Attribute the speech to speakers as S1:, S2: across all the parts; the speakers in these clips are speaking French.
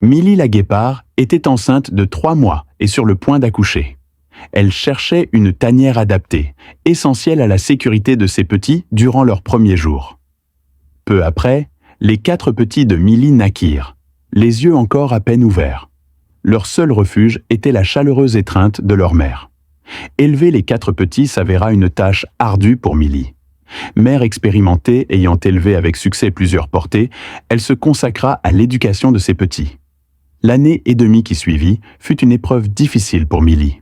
S1: Milly la guépard était enceinte de 3 mois et sur le point d'accoucher. Elle cherchait une tanière adaptée, essentielle à la sécurité de ses petits durant leurs premiers jours. Peu après, les 4 petits de Milly naquirent, les yeux encore à peine ouverts. Leur seul refuge était la chaleureuse étreinte de leur mère. Élever les 4 petits s'avéra une tâche ardue pour Milly. Mère expérimentée ayant élevé avec succès plusieurs portées, elle se consacra à l'éducation de ses petits. L'année et demie qui suivit fut une épreuve difficile pour Milly.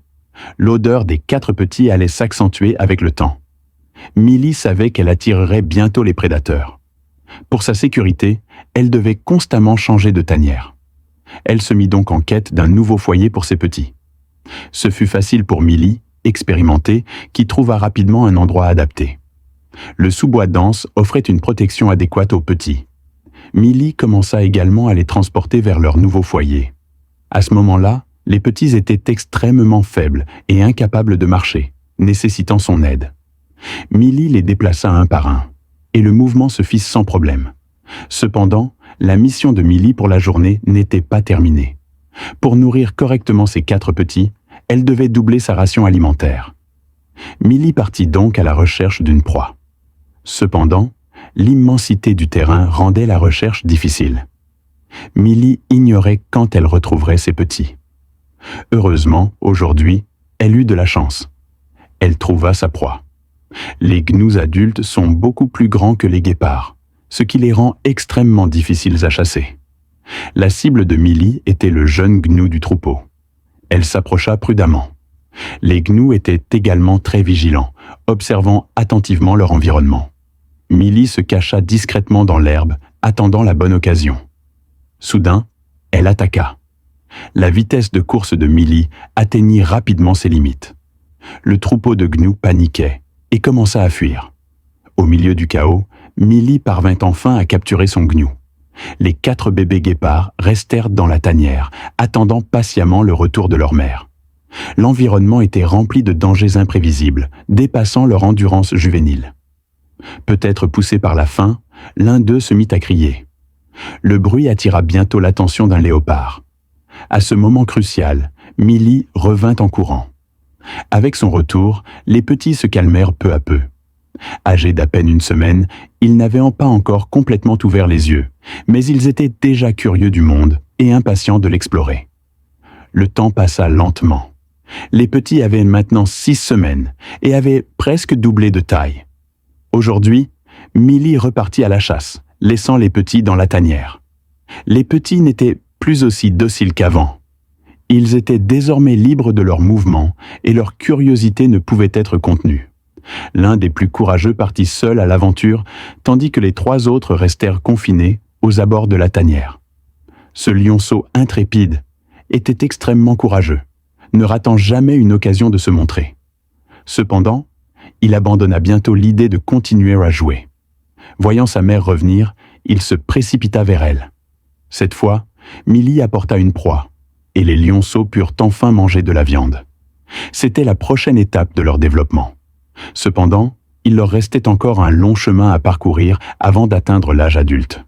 S1: L'odeur des 4 petits allait s'accentuer avec le temps. Milly savait qu'elle attirerait bientôt les prédateurs. Pour sa sécurité, elle devait constamment changer de tanière. Elle se mit donc en quête d'un nouveau foyer pour ses petits. Ce fut facile pour Milly, expérimentée, qui trouva rapidement un endroit adapté. Le sous-bois dense offrait une protection adéquate aux petits. Milly commença également à les transporter vers leur nouveau foyer. À ce moment-là, les petits étaient extrêmement faibles et incapables de marcher, nécessitant son aide. Milly les déplaça un par un, et le mouvement se fit sans problème. Cependant, la mission de Milly pour la journée n'était pas terminée. Pour nourrir correctement ses 4 petits, elle devait doubler sa ration alimentaire. Milly partit donc à la recherche d'une proie. Cependant, l'immensité du terrain rendait la recherche difficile. Milly ignorait quand elle retrouverait ses petits. Heureusement, aujourd'hui, elle eut de la chance. Elle trouva sa proie. Les gnous adultes sont beaucoup plus grands que les guépards, ce qui les rend extrêmement difficiles à chasser. La cible de Milly était le jeune gnou du troupeau. Elle s'approcha prudemment. Les gnous étaient également très vigilants, observant attentivement leur environnement. Milly se cacha discrètement dans l'herbe, attendant la bonne occasion. Soudain, elle attaqua. La vitesse de course de Milly atteignit rapidement ses limites. Le troupeau de gnous paniquait et commença à fuir. Au milieu du chaos, Milly parvint enfin à capturer son gnou. Les 4 bébés guépards restèrent dans la tanière, attendant patiemment le retour de leur mère. L'environnement était rempli de dangers imprévisibles, dépassant leur endurance juvénile. Peut-être poussé par la faim, l'un d'eux se mit à crier. Le bruit attira bientôt l'attention d'un léopard. À ce moment crucial, Milly revint en courant. Avec son retour, les petits se calmèrent peu à peu. Âgés d'à peine une semaine, ils n'avaient pas encore complètement ouvert les yeux, mais ils étaient déjà curieux du monde et impatients de l'explorer. Le temps passa lentement. Les petits avaient maintenant 6 semaines et avaient presque doublé de taille. Aujourd'hui, Milly repartit à la chasse, laissant les petits dans la tanière. Les petits n'étaient plus aussi dociles qu'avant. Ils étaient désormais libres de leurs mouvements et leur curiosité ne pouvait être contenue. L'un des plus courageux partit seul à l'aventure, tandis que les 3 autres restèrent confinés aux abords de la tanière. Ce lionceau intrépide était extrêmement courageux, ne ratant jamais une occasion de se montrer. Cependant, il abandonna bientôt l'idée de continuer à jouer. Voyant sa mère revenir, il se précipita vers elle. Cette fois, Milly apporta une proie, et les lionceaux purent enfin manger de la viande. C'était la prochaine étape de leur développement. Cependant, il leur restait encore un long chemin à parcourir avant d'atteindre l'âge adulte.